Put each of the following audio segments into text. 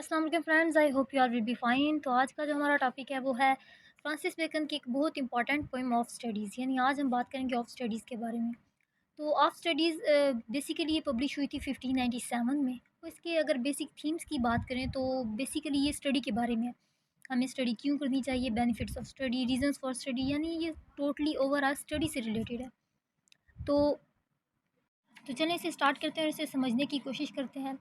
अस्सलाम वालेकुम friends, I hope you are will be fine. तो आज का जो हमारा टॉपिक है वो है फ्रांसिस बेकन की एक बहुत इंपॉर्टेंट पोएम ऑफ स्टडीज़। यानी आज हम बात करेंगे ऑफ स्टडीज़ के बारे में। तो ऑफ स्टडीज़ बेसिकली ये पब्लिश हुई थी 1597 में। तो इसके अगर बेसिक थीम्स की बात करें तो बेसिकली ये स्टडी के बारे में है। हमें स्टडी क्यों करनी चाहिए, benefits of study, reasons for study, यानी ये टोटली ओवरऑल स्टडी से रिलेटेड है। तो तो चलें इसे स्टार्ट करते हैं और इसे समझने की कोशिश करते हैं।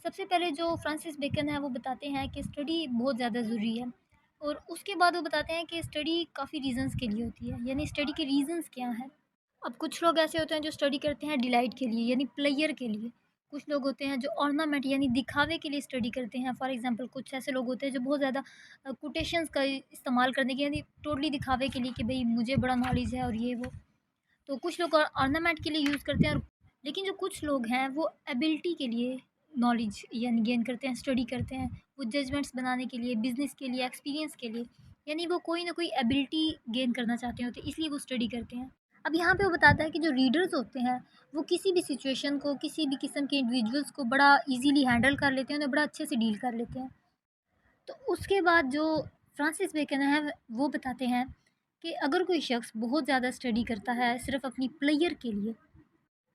सबसे पहले जो फ्रांसिस बेकन है वो बताते हैं कि स्टडी बहुत ज़्यादा ज़रूरी है, और उसके बाद वो बताते हैं कि स्टडी काफ़ी रीज़न्स के लिए होती है। यानी स्टडी के रीज़न्स क्या हैं। अब कुछ लोग ऐसे होते हैं जो स्टडी करते हैं डिलाइट के लिए, यानी प्लेयर के लिए। कुछ लोग होते हैं जो ऑर्नामेंट यानी दिखावे के लिए स्टडी करते हैं। फॉर एग्जांपल कुछ ऐसे लोग होते हैं जो बहुत ज़्यादा कोटेशंस का इस्तेमाल करने के, यानी टोटली दिखावे के लिए कि भाई मुझे बड़ा नॉलेज है और ये वो। तो कुछ लोग ऑर्नामेंट के लिए यूज़ करते हैं, और लेकिन जो कुछ लोग हैं वो एबिलिटी के लिए नॉलेज यानी गेन करते हैं, स्टडी करते हैं। वो जजमेंट्स बनाने के लिए, बिजनेस के लिए, एक्सपीरियंस के लिए, यानी वो कोई ना कोई एबिलिटी गेन करना चाहते होते हैं, इसलिए वो स्टडी करते हैं। अब यहाँ पे वो बताता है कि जो रीडर्स होते हैं वो किसी भी सिचुएशन को, किसी भी किस्म के इंडिविजुअल्स को बड़ा इजीली हैंडल कर लेते हैं, उन्हें बड़ा अच्छे से डील कर लेते हैं। तो उसके बाद जो फ्रांसिस बेकन है वो बताते हैं कि अगर कोई शख्स बहुत ज़्यादा स्टडी करता है सिर्फ अपनी प्लेयर के लिए,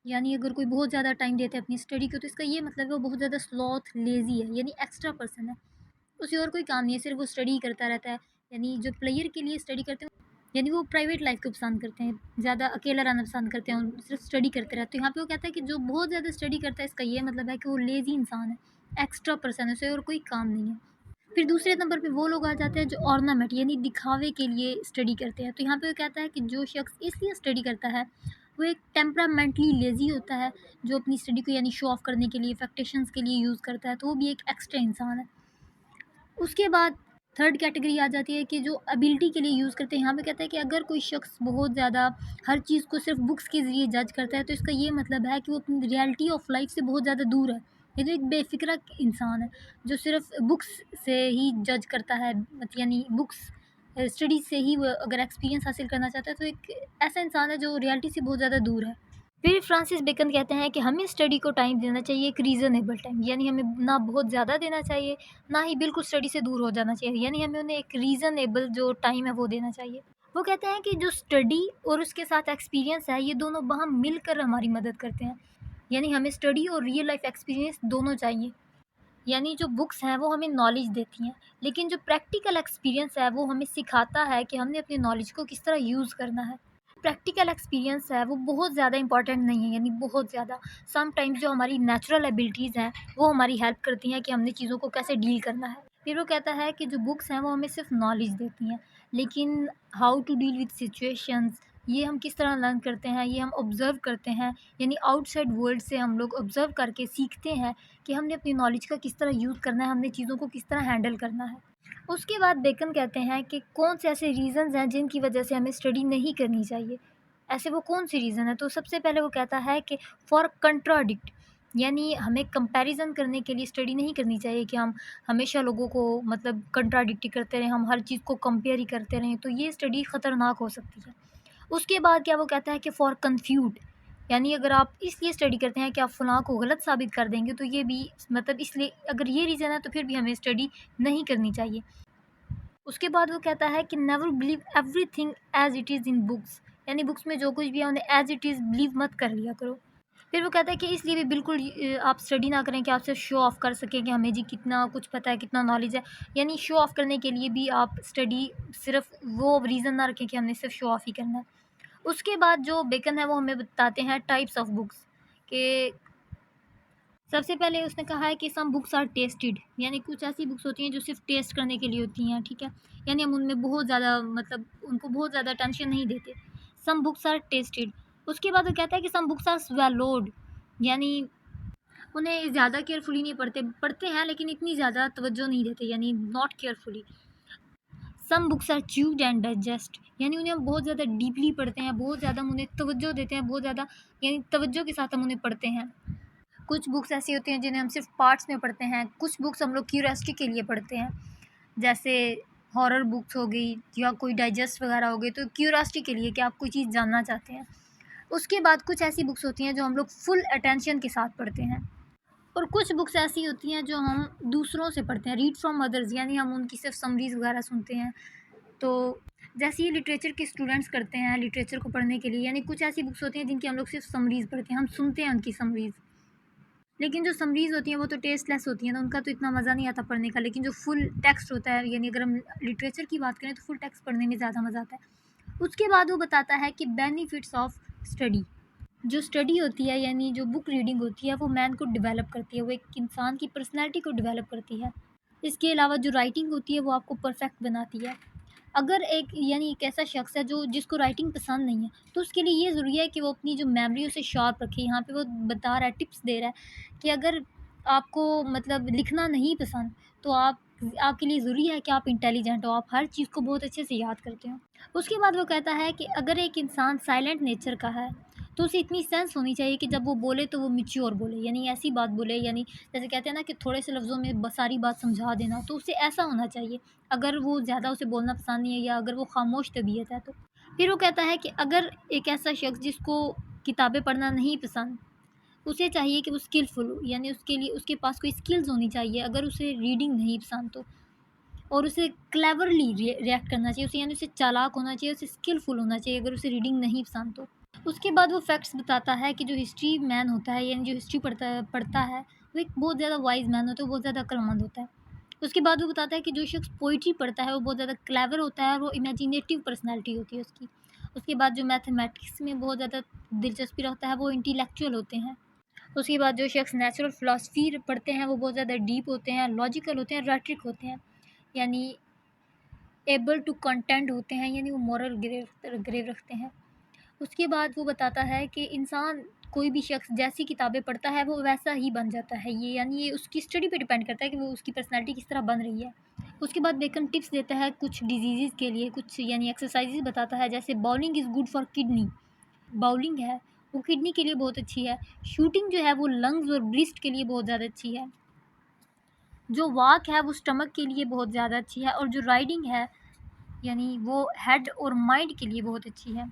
यानी अगर कोई बहुत ज़्यादा टाइम देता है अपनी स्टडी को, तो इसका ये मतलब है वो बहुत ज़्यादा स्लॉथ, लेज़ी है, यानी एक्स्ट्रा पर्सन है। उसे और कोई काम नहीं है, सिर्फ वो स्टडी करता रहता है। यानी जो प्लेयर के लिए स्टडी करते हैं, यानी वो प्राइवेट लाइफ को पसंद करते हैं, ज़्यादा अकेला रहना पसंद करते हैं, और सिर्फ स्टडी करते रहते हैं। तो यहाँ पे वो कहता है कि जो बहुत ज़्यादा स्टडी करता है, इसका ये मतलब है कि वो लेज़ी इंसान है, एक्स्ट्रा पर्सन है, उसे और कोई काम नहीं है। फिर दूसरे नंबर पे वो लोग आ जाते हैं जो ऑर्नामेंट यानी दिखावे के लिए स्टडी करते हैं। तो यहाँ पे वो कहता है कि जो शख्स इसलिए स्टडी करता है वो एक टेम्परामेंटली लेज़ी होता है, जो अपनी स्टडी को यानी शो ऑफ करने के लिए, फैक्टेशंस के लिए यूज़ करता है, तो वो भी एक एक्स्ट्रा इंसान है। उसके बाद थर्ड कैटेगरी आ जाती है कि जो एबिलिटी के लिए यूज़ करते हैं। यहाँ पे कहता है कि अगर कोई शख्स बहुत ज़्यादा हर चीज़ को सिर्फ बुक्स के ज़रिए जज करता है, तो इसका ये मतलब है कि वो अपनी रियलिटी ऑफ लाइफ से बहुत ज़्यादा दूर है। ये तो एक बेफिक्रा इंसान है जो सिर्फ बुक्स से ही जज करता है, मतलब यानी बुक्स स्टडी से ही वो अगर एक्सपीरियंस हासिल करना चाहता है, तो एक ऐसा इंसान है जो रियलिटी से बहुत ज़्यादा दूर है। फिर फ्रांसिस बेकन कहते हैं कि हमें स्टडी को टाइम देना चाहिए, एक रीज़नेबल टाइम, यानी हमें ना बहुत ज़्यादा देना चाहिए, ना ही बिल्कुल स्टडी से दूर हो जाना चाहिए, यानी हमें उन्हें एक रीज़नेबल जो टाइम है वो देना चाहिए। वो कहते हैं कि जो स्टडी और उसके साथ एक्सपीरियंस है, ये दोनों वहाँ मिलकर हमारी मदद करते हैं। यानी हमें स्टडी और रियल लाइफ एक्सपीरियंस दोनों चाहिए। यानी जो बुक्स हैं वो हमें नॉलेज देती हैं, लेकिन जो प्रैक्टिकल एक्सपीरियंस है वो हमें सिखाता है कि हमने अपनी नॉलेज को किस तरह यूज़ करना है। प्रैक्टिकल एक्सपीरियंस है वो बहुत ज़्यादा इंपॉर्टेंट नहीं है, यानी बहुत ज़्यादा। समटाइम्स जो हमारी नेचुरल एबिलिटीज़ हैं वो हमारी हेल्प करती हैं कि हमने चीज़ों को कैसे डील करना है। फिर वो कहता है कि जो बुक्स हैं वो हमें सिर्फ नॉलेज देती हैं, लेकिन how to deal with situations, ये हम किस तरह लर्न करते हैं, ये हम ऑब्ज़र्व करते हैं। यानी आउटसाइड वर्ल्ड से हम लोग ऑब्ज़र्व करके सीखते हैं कि हमने अपनी नॉलेज का किस तरह यूज़ करना है, हमने चीज़ों को किस तरह हैंडल करना है। उसके बाद बेकन कहते हैं कि कौन से ऐसे रीज़न्स हैं जिनकी वजह से हमें स्टडी नहीं करनी चाहिए। ऐसे वो कौन सी रीज़न है, तो सबसे पहले वो कहता है कि फॉर कंट्राडिक्ट, यानी हमें कंपैरिजन करने के लिए स्टडी नहीं करनी चाहिए कि हम हमेशा लोगों को मतलब कंट्राडिक्ट ही करते रहें, हम हर चीज़ को कंपेयर ही करते रहें, तो ये स्टडी ख़तरनाक हो सकती है। उसके बाद क्या वो कहता है कि फॉर कन्फ्यूड, यानी अगर आप इसलिए स्टडी करते हैं कि आप फ़लाँ को गलत साबित कर देंगे, तो ये भी मतलब इसलिए अगर ये रीज़न है तो फिर भी हमें स्टडी नहीं करनी चाहिए। उसके बाद वो कहता है कि never believe everything as it is in books, यानी बुक्स में जो कुछ भी है उन्हें एज इट इज़ बिलीव मत कर लिया करो। फिर वो कहता है कि इसलिए भी बिल्कुल आप स्टडी ना करें कि आप सिर्फ शो ऑफ कर सकें कि हमें जी कितना कुछ पता है, कितना नॉलेज है। यानी शो ऑफ करने के लिए भी आप स्टडी सिर्फ वो रीज़न ना रखें कि हमने सिर्फ शो ऑफ ही करना है। उसके बाद जो बेकन है वो हमें बताते हैं टाइप्स ऑफ बुक्स के। सबसे पहले उसने कहा है कि सम बुक्स आर टेस्टेड, यानी कुछ ऐसी बुक्स होती हैं जो सिर्फ टेस्ट करने के लिए होती हैं, ठीक है। यानी हम उनमें बहुत ज़्यादा मतलब उनको बहुत ज़्यादा टेंशन नहीं देते। Some books are tasted. उसके बाद वो कहता है कि सम बुक्स आर स्वेलोड, यानी उन्हें ज़्यादा केयरफुली नहीं पढ़ते, पढ़ते हैं लेकिन इतनी ज़्यादा तवज्जो नहीं देते, यानी not carefully. Some books are chewed and digest, यानी उन्हें हम बहुत ज़्यादा डीपली पढ़ते हैं, बहुत ज़्यादा हम उन्हें तवज्जो देते हैं, बहुत ज़्यादा यानी तवज्जो के साथ हम उन्हें पढ़ते हैं। कुछ बुक्स ऐसी होती हैं जिन्हें हम सिर्फ पार्ट्स में पढ़ते हैं। कुछ बुक्स हम लोग क्यूरियोसिटी के लिए पढ़ते हैं, जैसे हॉरर बुक्स हो गई या कोई डाइजेस्ट वगैरह हो गई, तो क्यूरियोसिटी के लिए कि आप कोई चीज़ जानना चाहते हैं। उसके बाद कुछ ऐसी बुक्स होती हैं जो हम लोग फुल अटेंशन के साथ पढ़ते हैं। और कुछ बुक्स ऐसी होती हैं जो हम दूसरों से पढ़ते हैं, रीड फ्रॉम अदर्स, यानी हम उनकी सिर्फ समरीज़ वगैरह सुनते हैं। तो जैसे ये लिटरेचर के स्टूडेंट्स करते हैं लिटरेचर को पढ़ने के लिए, यानी कुछ ऐसी बुक्स होती हैं जिनकी हम लोग सिर्फ समरीज़ पढ़ते हैं, हम सुनते हैं उनकी समरीज़। लेकिन जो समरीज़ होती हैं वो तो टेस्टलेस होती हैं, तो उनका तो इतना मज़ा नहीं आता पढ़ने का। लेकिन जो फुल टेक्स्ट होता है, यानी अगर हम लिटरेचर की बात करें तो फुल टेक्स्ट पढ़ने में ज़्यादा मज़ा आता है। उसके बाद वो बताता है कि बेनिफिट्स ऑफ स्टडी। जो स्टडी होती है, यानी जो बुक रीडिंग होती है, वो मैन को डेवलप करती है, वो एक इंसान की पर्सनैलिटी को डेवलप करती है। इसके अलावा जो राइटिंग होती है वो आपको परफेक्ट बनाती है। अगर एक ऐसा शख्स है जिसको राइटिंग पसंद नहीं है, तो उसके लिए ये ज़रूरी है कि वो अपनी जो मेमोरी उसे शार्प रखे। यहाँ पे वो बता रहा है, टिप्स दे रहा है कि अगर आपको मतलब लिखना नहीं पसंद, तो आपके लिए ज़रूरी है कि आप इंटेलिजेंट हो, आप हर चीज़ को बहुत अच्छे से याद करते हो। उसके बाद वो कहता है कि अगर एक इंसान साइलेंट नेचर का है, तो उसे इतनी सेंस होनी चाहिए कि जब वो बोले तो वो मैच्योर बोले, यानी ऐसी बात बोले, यानी जैसे कहते हैं ना कि थोड़े से लफ्ज़ों में सारी बात समझा देना, तो उसे ऐसा होना चाहिए। अगर वो ज़्यादा उसे बोलना पसंद नहीं है या अगर वो खामोश तबीयत है तो। फिर वो कहता है कि अगर एक ऐसा शख्स जिसको किताबें पढ़ना नहीं पसंद, उसे चाहिए कि वो स्किलफुल हो, यानी उसके लिए उसके पास कोई स्किल्स होनी चाहिए अगर उसे रीडिंग नहीं पसंद तो। और उसे क्लेवरली रिएक्ट करना चाहिए, उसे यानी उसे चालाक होना चाहिए, उसे स्किलफुल होना चाहिए अगर उसे रीडिंग नहीं पसंद तो। उसके बाद वो फैक्ट्स बताता है कि जो हिस्ट्री मैन होता है, यानी जो हिस्ट्री पढ़ता है, वो एक बहुत ज़्यादा वाइज मैन होता है, वो बहुत ज़्यादा अक्लमंद होता है। उसके बाद वो बताता है कि जो शख्स पोइट्री पढ़ता है वो बहुत ज़्यादा क्लेवर होता है और वो इमेजिनेटिव पर्सनैलिटी होती है उसकी। उसके बाद जो मैथमेटिक्स में बहुत ज़्यादा दिलचस्पी रखता है वो इंटेलेक्चुअल होते हैं। उसके बाद जो शख्स नेचुरल फ़िलासफ़ी पढ़ते हैं वो बहुत ज़्यादा डीप होते हैं, लॉजिकल होते हैं, रैट्रिक होते हैं, यानी एबल टू कंटेंट होते हैं, यानी वो मॉरल ग्रेव रखते हैं। उसके बाद वो बताता है कि इंसान कोई भी शख्स जैसी किताबें पढ़ता है वो वैसा ही बन जाता है, ये यानी ये उसकी स्टडी पे डिपेंड करता है कि वो उसकी पर्सनैलिटी किस तरह बन रही है। उसके बाद बेकन टिप्स देता है कुछ डिजीज़ के लिए, कुछ यानी एक्सरसाइजेज बताता है, जैसे bowling is good for kidney. Bowling है वो किडनी के लिए बहुत अच्छी है। शूटिंग जो है वो लंग्स और ब्रिस्ट के लिए बहुत ज़्यादा अच्छी है। जो वॉक है वो स्टमक के लिए बहुत ज़्यादा अच्छी है। और जो राइडिंग है, यानी वो हेड और माइंड के लिए बहुत अच्छी है।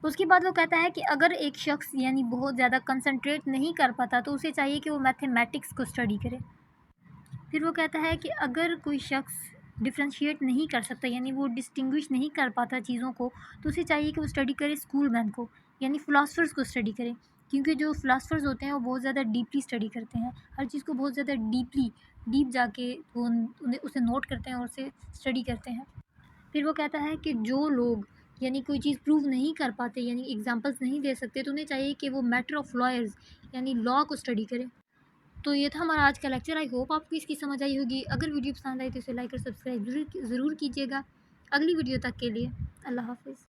उसके बाद वो कहता है कि अगर एक शख्स यानी बहुत ज़्यादा कंसंट्रेट नहीं कर पाता तो उसे चाहिए कि वो मैथमेटिक्स को स्टडी करे। फिर वो कहता है कि अगर कोई शख्स डिफ्रेंशिएट नहीं कर सकता, यानी वो डिस्टिंग्विश नहीं कर पाता चीज़ों को, तो उसे चाहिए कि वो स्टडी करे स्कूल मैन को, यानी फ़िलासफ़र्स को स्टडी करे। क्योंकि जो फ़िलासफ़र्स होते हैं वो बहुत ज़्यादा डीपली स्टडी करते हैं, हर चीज़ को बहुत ज़्यादा डीप जाके वो उन्हें उसे नोट करते हैं और उसे स्टडी करते हैं। फिर वो कहता है कि जो लोग यानी कोई चीज़ प्रूव नहीं कर पाते, यानी एग्जांपल्स नहीं दे सकते, तो उन्हें चाहिए कि वो मैटर ऑफ लॉयर्स यानी लॉ को स्टडी करें। तो ये था हमारा आज का लेक्चर। आई होप आपको इसकी समझ आई होगी। अगर वीडियो पसंद आई तो इसे लाइक और सब्सक्राइब ज़रूर कीजिएगा। अगली वीडियो तक के लिए अल्लाह हाफ़िज़।